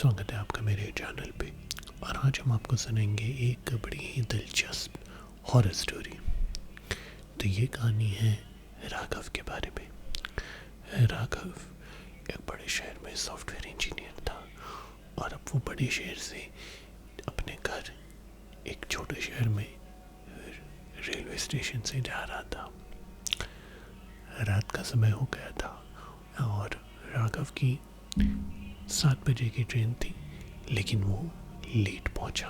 स्वागत है आपका मेरे चैनल पे। और आज हम आपको सुनाएंगे एक बड़ी ही दिलचस्प हॉरर स्टोरी। तो ये कहानी है राघव के बारे में। राघव एक बड़े शहर में सॉफ्टवेयर इंजीनियर था और अब वो बड़े शहर से अपने घर एक छोटे शहर में रेलवे स्टेशन से जा रहा था। रात का समय हो गया था और राघव की 7 बजे की ट्रेन थी, लेकिन वो लेट पहुंचा,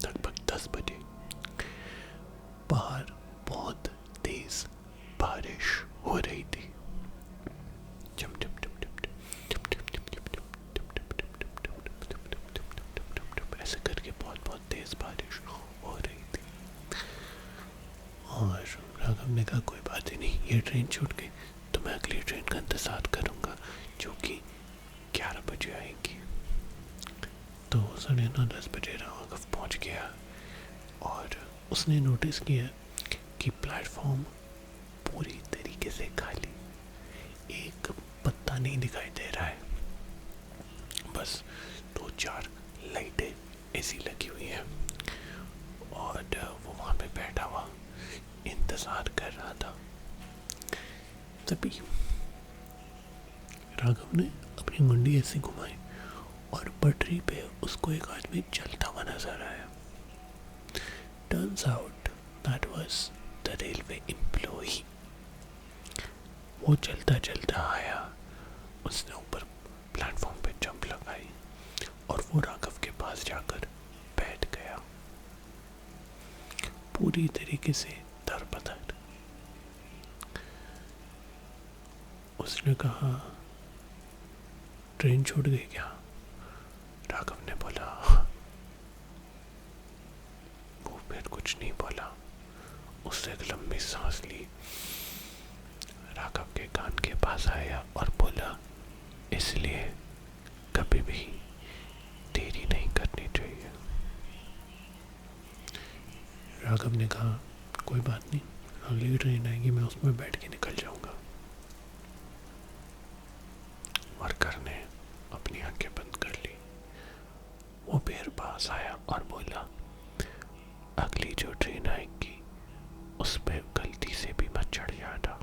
लगभग 10 बजे। बाहर बहुत तेज बारिश हो रही थी। ऐसे करके बहुत बहुत तेज बारिश हो रही थी और राघव ने कहा कोई बात ही नहीं, ये ट्रेन छूट गई तो मैं अगली ट्रेन का इंतजार करूंगा जो कि 11 बजे आएगी। तो 9:30 बजे राघव पहुंच गया और उसने नोटिस किया कि प्लेटफॉर्म पूरी तरीके से खाली, एक पत्ता नहीं दिखाई दे रहा है, बस 2-4 लाइटें ऐसी लगी हुई हैं और वो वहाँ पे बैठा हुआ इंतज़ार कर रहा था। तभी राघव ने अपनी मुंडी ऐसे घुमाई और पटरी पे उसको एक आदमी चलता हुआ नजर आया। Turns out that was the railway employee. वो चलता चलता आया, उसने ऊपर प्लेटफॉर्म पे जंप लगाई और वो राघव के पास जाकर बैठ गया, पूरी तरीके से दरबदर। उसने कहा ट्रेन छूट गई क्या? राघव ने बोला वो फिर कुछ नहीं बोला। उसने एक लंबी सांस ली, राघव के कान के पास आया और बोला इसलिए कभी भी देरी नहीं करनी चाहिए। राघव ने कहा कोई बात नहीं, अगली ट्रेन आएगी मैं उसमें बैठ के निकल जाऊंगा। वर्कर ने अपनी आंखें बंद कर ली। वो फिर पास आया और बोला अगली जो ट्रेन आएगी उस पे गलती से भी मत चढ़ जाना।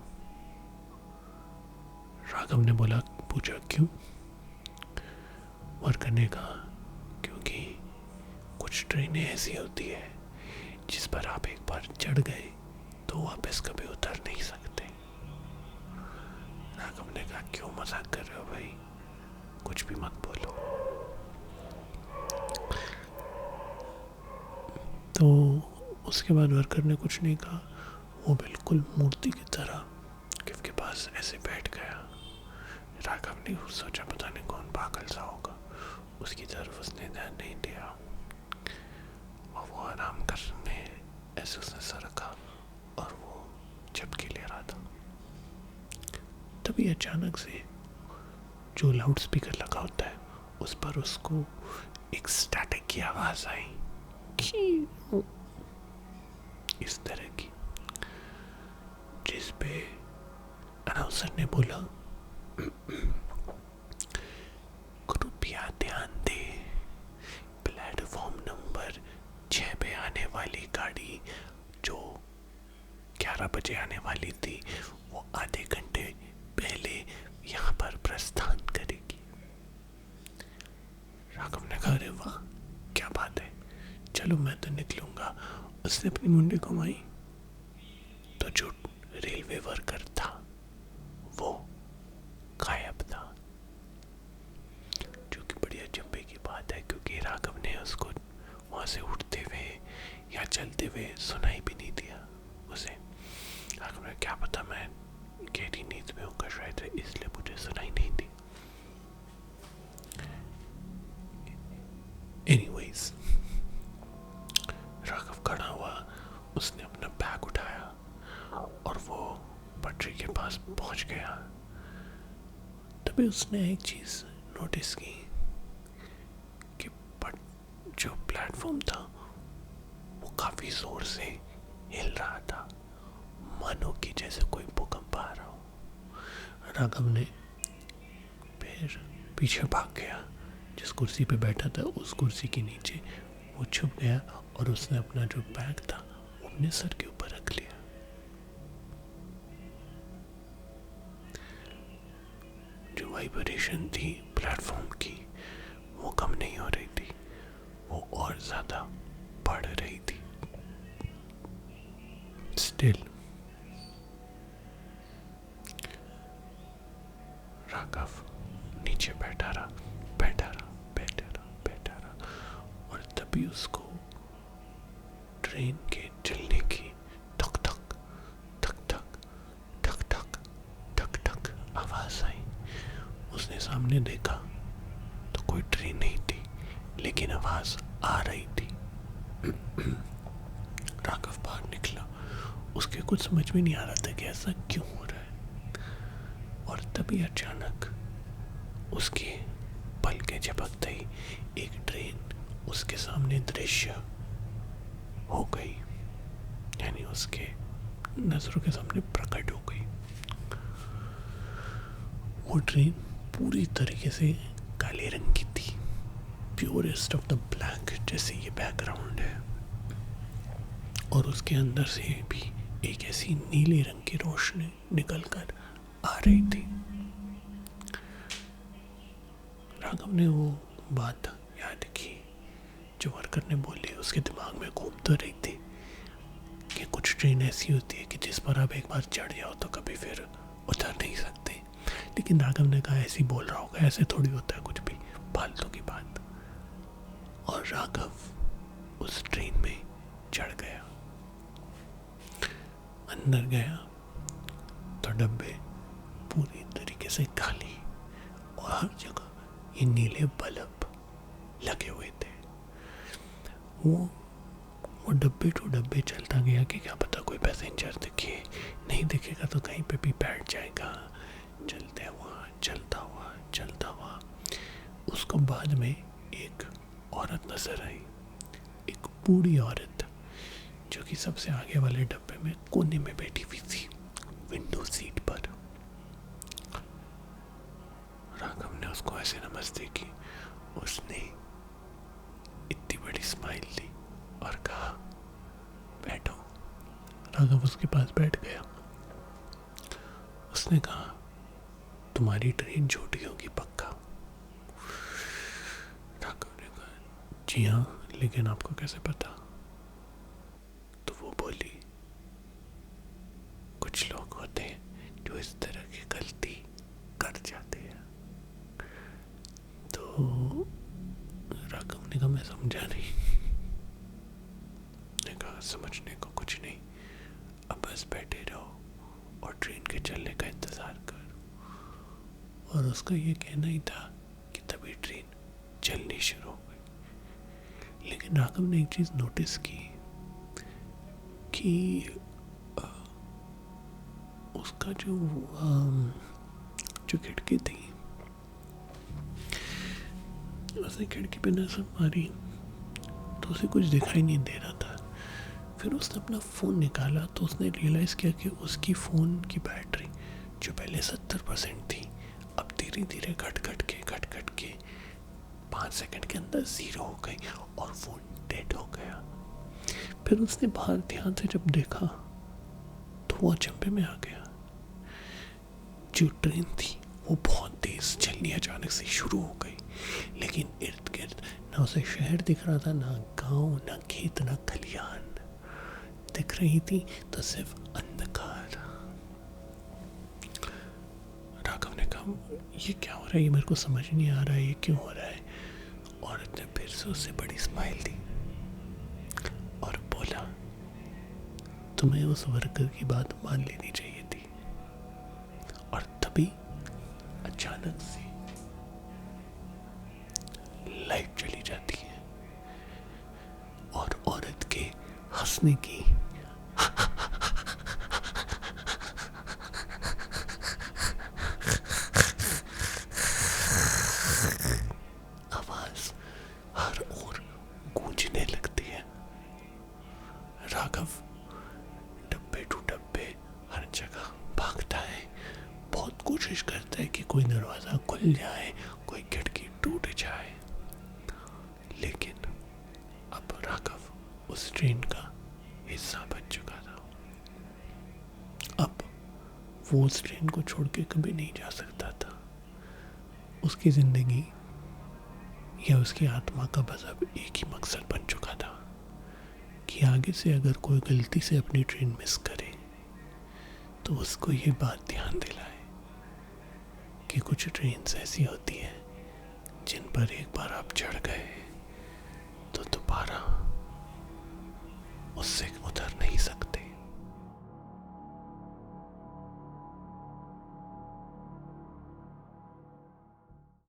राघव ने बोला पूछा क्यों? वर्कर ने कहा क्योंकि कुछ ट्रेनें ऐसी होती है जिस पर आप एक बार चढ़ गए तो वापस कभी उतर नहीं सकते। राघव ने कहा क्यों मजाक कर रहे हो भाई, कुछ भी मत बोलो। तो उसके बाद वर्कर ने कुछ नहीं कहा, वो बिल्कुल मूर्ति की तरह गिव के पास ऐसे बैठ गया। राघव ने सोचा पता नहीं कौन पागल सा होगा, उसकी तरफ उसने ध्यान नहीं दिया और वो आराम करने ऐसे उसने सर रखा और वो झपकी ले रहा था। तभी अचानक से जो लाउड स्पीकर लगा होता है उस पर उसको एक स्टैटिक की आवाज आई, इस तरह की, जिस पे अनाउंसर ने बोला कृपया ध्यान दे, प्लेटफॉर्म नंबर 6 पे आने वाली गाड़ी जो 11 बजे आने वाली थी वो आधे घंटे पहले यहाँ पर प्रस्थान करेगी। राघव ने कहा अरे वाह क्या बात है, चलो मैं तो निकलूंगा। उसने अपनी मुंडी घुमाई तो जो रेलवे वर्कर था वो गायब था, जो कि बड़ी अचंभे की बात है क्योंकि राघव ने उसको वहां से उठते हुए या चलते हुए सुनाई भी नहीं दिया उसे। राघव ने क्या पता मैं गहरी नींद में होगा शायद, इसलिए मुझे सुनाई नहीं दी। एनीवेज राघव खड़ा हुआ, उसने अपना बैग उठाया और वो पटरी के पास पहुंच गया। तभी उसने एक चीज नोटिस की कि जो प्लेटफॉर्म था वो काफी जोर से हिल रहा था, मानो कि जैसे कोई भूकंप आ रहा हो। राघव ने फिर पीछे भाग गया जिस कुर्सी पे बैठा था उस कुर्सी के नीचे वो छुप गया और उसने अपना जो बैग था वो अपने सर के ऊपर रख लिया। जो वाइब्रेशन थी प्लेटफॉर्म की वो कम नहीं हो रही थी, वो और ज्यादा बढ़ रही थी। स्टिल राघव नीचे बैठा रहा, बैठा रहा, बैठा रहा, बैठा रहा, और तभी उसको ट्रेन के चलने की ठक ठक ठक ठक ठक ठक ठक ठक आवाज आई। उसने सामने देखा तो कोई ट्रेन नहीं थी, लेकिन आवाज आ रही थी। राघव बाहर निकला, उसके कुछ समझ में नहीं आ रहा था कि ऐसा क्यों हो रहा है। और तभी अचानक उसके पलकें झपकते ही एक ट्रेन उसके सामने दृश्य हो गई, यानी उसके नजरों के सामने प्रकट हो गई। वो ट्रेन पूरी तरीके से काले रंग की थी, प्योरेस्ट ऑफ द ब्लैक जैसे ये बैकग्राउंड है, और उसके अंदर से भी एक ऐसी नीले रंग की रोशनी निकलकर आ रही थी। राघव ने वो बात याद की जो वर्कर ने बोली, उसके दिमाग में घूम तो रही थी कि कुछ ट्रेन ऐसी होती है कि जिस पर आप एक बार चढ़ जाओ तो कभी फिर उतर नहीं सकते। लेकिन राघव ने कहा ऐसे बोल रहा होगा, ऐसे थोड़ी होता है, कुछ भी फालतू की बात। और राघव उस ट्रेन में चढ़ गया, अंदर गया तो डब्बे पूरी तरीके से खाली और हर जगह ये नीले बल्ब लगे हुए थे। वो डब्बे टू डब्बे चलता गया कि क्या पता कोई पैसेंजर दिखे, नहीं दिखेगा तो कहीं पे भी बैठ जाएगा। चलते हुआ चलता हुआ चलता हुआ उसको बाद में एक औरत नजर आई, एक बूढ़ी औरत जो कि सबसे आगे वाले डब्बे में कोने में बैठी हुई थी, विंडो सीट पर। राघव ने उसको ऐसे नमस्ते की, उसने इतनी बड़ी स्माइल दी और कहा बैठो। राघव उसके पास बैठ गया। उसने कहा तुम्हारी ट्रेन छोटी होगी पक्का। राघव ने कहा जी हाँ, लेकिन आपको कैसे पता? तो वो बोली कुछ लोग होते हैं जो इस तरह की गलती कर जाते हैं। तो राघव ने कहा मैं समझा नहीं। ने कहा समझने को कुछ नहीं, अब बस बैठे रहो और ट्रेन के चलने का इंतजार कर। और उसका ये कहना ही था कि तभी ट्रेन चलनी शुरू हो गई। लेकिन राघव ने एक चीज नोटिस की कि उसका जो खिड़की थी, उसने खिड़की पे नजर मारी तो उसे कुछ दिखाई नहीं दे रहा था। फिर उसने अपना फ़ोन निकाला तो उसने रियलाइज़ किया कि उसकी फ़ोन की बैटरी जो पहले 70% थी अब धीरे धीरे घट घट के 5 सेकंड के अंदर 0 हो गई और फ़ोन डेड हो गया। फिर उसने बाहर ध्यान से जब देखा तो वो अचंभे में आ गया। जो ट्रेन थी वो बहुत तेज चलनी अचानक से शुरू हो गई, लेकिन इर्द गिर्द ना उसे शहर दिख रहा था, ना गांव, ना खेत, ना खलियान दिख रही थी, तो सिर्फ अंधकार। राघव ने कहा ये क्या हो रहा है, ये मेरे को समझ नहीं आ रहा है, ये क्यों हो रहा है। औरत ने फिर से उससे बड़ी स्माइल दी और बोला तुम्हें उस वर्कर की बात मान लेनी चाहिए थी। और तभी अचानक से लाइट चली जाती है और औरत के हंसने की आवाज हर ओर गूंजने लगती है। राघव डब्बे टू डब्बे हर जगह भागता है, बहुत कोशिश करता है कि कोई दरवाजा खुल जाए, कोई खिड़की टूट जाए, उस ट्रेन का हिस्सा बन चुका था। अब वो उस ट्रेन को छोड़ के कभी नहीं जा सकता था। उसकी ज़िंदगी या उसकी आत्मा का बस अब एक ही मकसद बन चुका था कि आगे से अगर कोई गलती से अपनी ट्रेन मिस करे तो उसको ये बात ध्यान दिलाए कि कुछ ट्रेन्स ऐसी होती हैं जिन पर एक बार आप चढ़ गए तो दोबारा उससे उतर नहीं सकते।